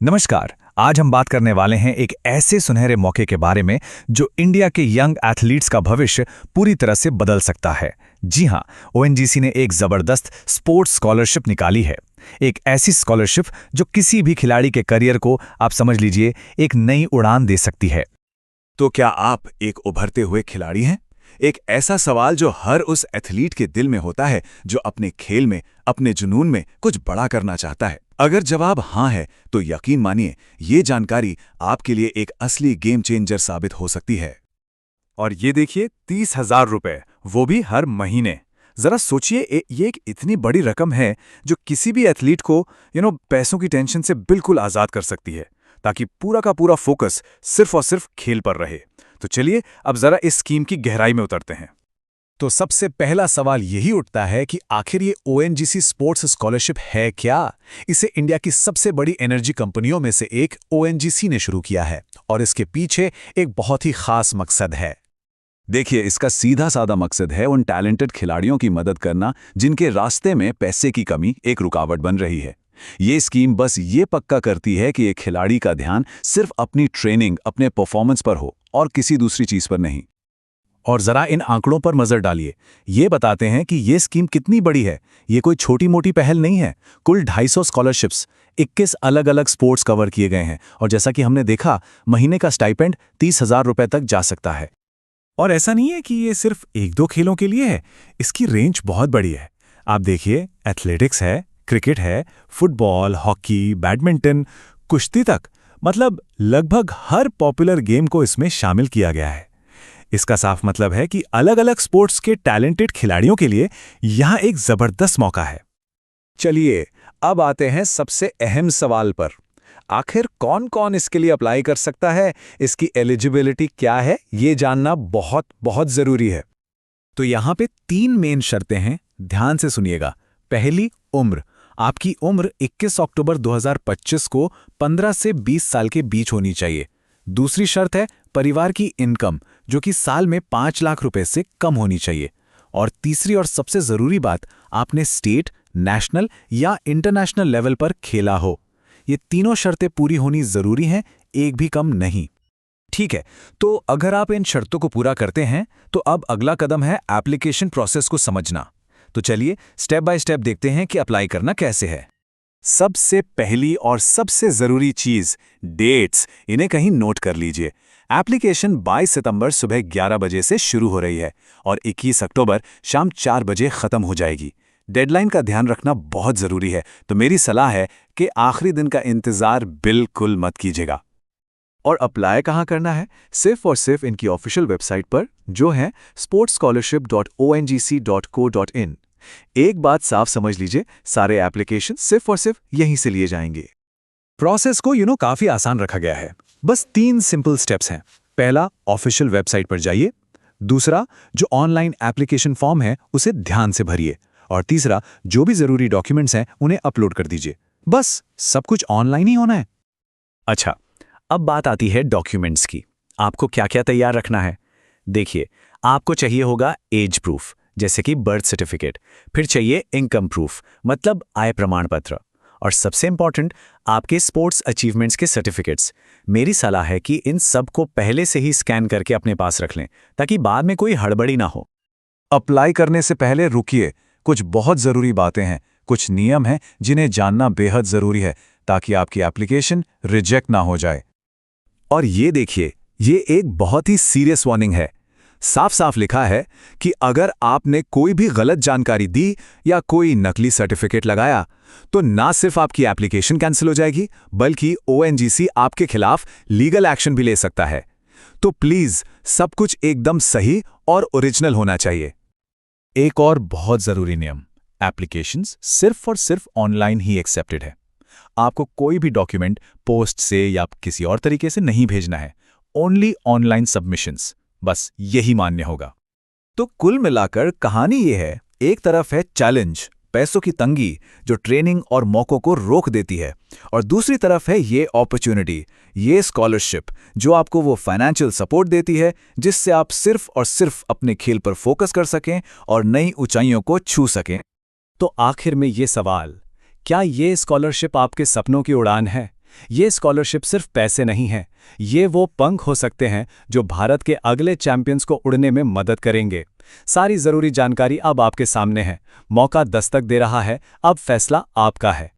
नमस्कार। आज हम बात करने वाले हैं एक ऐसे सुनहरे मौके के बारे में जो इंडिया के यंग एथलीट्स का भविष्य पूरी तरह से बदल सकता है। जी हां, ओएनजीसी ने एक जबरदस्त स्पोर्ट्स स्कॉलरशिप निकाली है। एक ऐसी स्कॉलरशिप जो किसी भी खिलाड़ी के करियर को, आप समझ लीजिए, एक नई उड़ान दे सकती है। तो क्या आप एक उभरते हुए खिलाड़ी हैं? एक ऐसा सवाल जो हर उस एथलीट के दिल में होता है जो अपने खेल में, अपने जुनून में कुछ बड़ा करना चाहता है। अगर जवाब हाँ है तो यकीन मानिए, ये जानकारी आपके लिए एक असली गेम चेंजर साबित हो सकती है। और ये देखिए, 30,000 रुपए, वो भी हर महीने। जरा सोचिए, ये एक इतनी बड़ी रकम है जो किसी भी एथलीट को पैसों की टेंशन से बिल्कुल आजाद कर सकती है, ताकि पूरा का पूरा फोकस सिर्फ और सिर्फ खेल पर रहे। तो चलिए अब जरा इस स्कीम की गहराई में उतरते हैं। तो सबसे पहला सवाल यही उठता है कि आखिर ये ओएनजीसी स्पोर्ट्स स्कॉलरशिप है क्या? इसे इंडिया की सबसे बड़ी एनर्जी कंपनियों में से एक ओएनजीसी ने शुरू किया है और इसके पीछे एक बहुत ही खास मकसद है। देखिए, इसका सीधा साधा मकसद है उन टैलेंटेड खिलाड़ियों की मदद करना जिनके रास्ते में पैसे की कमी एक रुकावट बन रही है। ये स्कीम बस ये पक्का करती है कि एक खिलाड़ी का ध्यान सिर्फ अपनी ट्रेनिंग, अपने परफॉर्मेंस पर हो और किसी दूसरी चीज पर नहीं। और जरा इन आंकड़ों पर नजर डालिए। ये बताते हैं कि ये स्कीम कितनी बड़ी है। ये कोई छोटी मोटी पहल नहीं है। कुल 250 स्कॉलरशिप्स, 21 अलग अलग स्पोर्ट्स कवर किए गए हैं और जैसा कि हमने देखा, महीने का स्टाइपेंड 30,000 रुपए तक जा सकता है। और ऐसा नहीं है कि ये सिर्फ एक दो खेलों के लिए है। इसकी रेंज बहुत बड़ी है। आप देखिए, एथलेटिक्स है, क्रिकेट है, फुटबॉल, हॉकी, बैडमिंटन, कुश्ती तक, मतलब लगभग हर पॉपुलर गेम को इसमें शामिल किया गया है। इसका साफ मतलब है कि अलग अलग स्पोर्ट्स के टैलेंटेड खिलाड़ियों के लिए यहां एक जबरदस्त मौका है। चलिए अब आते हैं सबसे अहम सवाल पर। आखिर कौन कौन इसके लिए अप्लाई कर सकता है, इसकी एलिजिबिलिटी क्या है, ये जानना बहुत बहुत जरूरी है। तो यहां पे 3 मेन शर्तें हैं, ध्यान से सुनिएगा। पहली, उम्र। आपकी उम्र 21 अक्टूबर 2025 को 15 से 20 साल के बीच होनी चाहिए। दूसरी शर्त है परिवार की इनकम, जो कि साल में 5 लाख रुपए से कम होनी चाहिए। और तीसरी और सबसे जरूरी बात, आपने स्टेट, नेशनल या इंटरनेशनल लेवल पर खेला हो। ये तीनों शर्तें पूरी होनी जरूरी हैं, एक भी कम नहीं। ठीक है, तो अगर आप इन शर्तों को पूरा करते हैं तो अब अगला कदम है एप्लीकेशन प्रोसेस को समझना। तो चलिए स्टेप बाय स्टेप देखते हैं कि अप्लाई करना कैसे है। सबसे पहली और सबसे जरूरी चीज, डेट्स। इन्हें कहीं नोट कर लीजिए। एप्लीकेशन 22 सितंबर सुबह 11 बजे से शुरू हो रही है और 21 अक्टूबर शाम 4 बजे खत्म हो जाएगी। डेडलाइन का ध्यान रखना बहुत जरूरी है, तो मेरी सलाह है कि आखिरी दिन का इंतजार बिल्कुल मत कीजिएगा। और अप्लाई कहाँ करना है? सिर्फ और सिर्फ इनकी ऑफिशियल वेबसाइट पर, जो है sportscholarship.ongc.co.in। एक बात साफ समझ लीजिए, सारे एप्लीकेशन सिर्फ और सिर्फ यहीं से लिए जाएंगे। प्रोसेस को काफी आसान रखा गया है। बस 3 सिंपल स्टेप्स हैं। पहला, ऑफिशियल वेबसाइट पर जाइए। दूसरा, जो ऑनलाइन एप्लीकेशन फॉर्म है उसे ध्यान से भरिए। और तीसरा, जो भी जरूरी डॉक्यूमेंट्स हैं उन्हें अपलोड कर दीजिए। बस सब कुछ ऑनलाइन ही होना है। अच्छा, अब बात आती है डॉक्यूमेंट्स की। आपको क्या क्या तैयार रखना है? देखिए, आपको चाहिए होगा एज प्रूफ, जैसे कि बर्थ सर्टिफिकेट। फिर चाहिए इनकम प्रूफ, मतलब आय प्रमाण पत्र। और सबसे इंपॉर्टेंट, आपके स्पोर्ट्स अचीवमेंट्स के सर्टिफिकेट्स। मेरी सलाह है कि इन सब को पहले से ही स्कैन करके अपने पास रख लें, ताकि बाद में कोई हड़बड़ी ना हो। अप्लाई करने से पहले रुकिए, कुछ बहुत जरूरी बातें हैं, कुछ नियम हैं जिन्हें जानना बेहद जरूरी है, ताकि आपकी एप्लीकेशन रिजेक्ट ना हो जाए। और ये देखिए, ये एक बहुत ही सीरियस वार्निंग है। साफ साफ लिखा है कि अगर आपने कोई भी गलत जानकारी दी या कोई नकली सर्टिफिकेट लगाया, तो ना सिर्फ आपकी एप्लीकेशन कैंसिल हो जाएगी, बल्कि ओएनजीसी आपके खिलाफ लीगल एक्शन भी ले सकता है। तो प्लीज सब कुछ एकदम सही और ओरिजिनल होना चाहिए। एक और बहुत जरूरी नियम, एप्लीकेशंस सिर्फ और सिर्फ ऑनलाइन ही एक्सेप्टेड है। आपको कोई भी डॉक्यूमेंट पोस्ट से या किसी और तरीके से नहीं भेजना है। ओनली ऑनलाइन सबमिशंस, बस यही मान्य होगा। तो कुल मिलाकर कहानी ये है, एक तरफ है चैलेंज, पैसों की तंगी जो ट्रेनिंग और मौकों को रोक देती है, और दूसरी तरफ है ये अपॉर्चुनिटी, ये स्कॉलरशिप जो आपको वो फाइनेंशियल सपोर्ट देती है जिससे आप सिर्फ और सिर्फ अपने खेल पर फोकस कर सकें और नई ऊंचाइयों को छू सकें। तो आखिर में ये सवाल, क्या ये स्कॉलरशिप आपके सपनों की उड़ान है, ये स्कॉलरशिप सिर्फ पैसे नहीं हैं, ये वो पंख हो सकते हैं जो भारत के अगले चैंपियंस को उड़ने में मदद करेंगे। सारी जरूरी जानकारी अब आपके सामने है। मौका दस्तक दे रहा है, अब फैसला आपका है।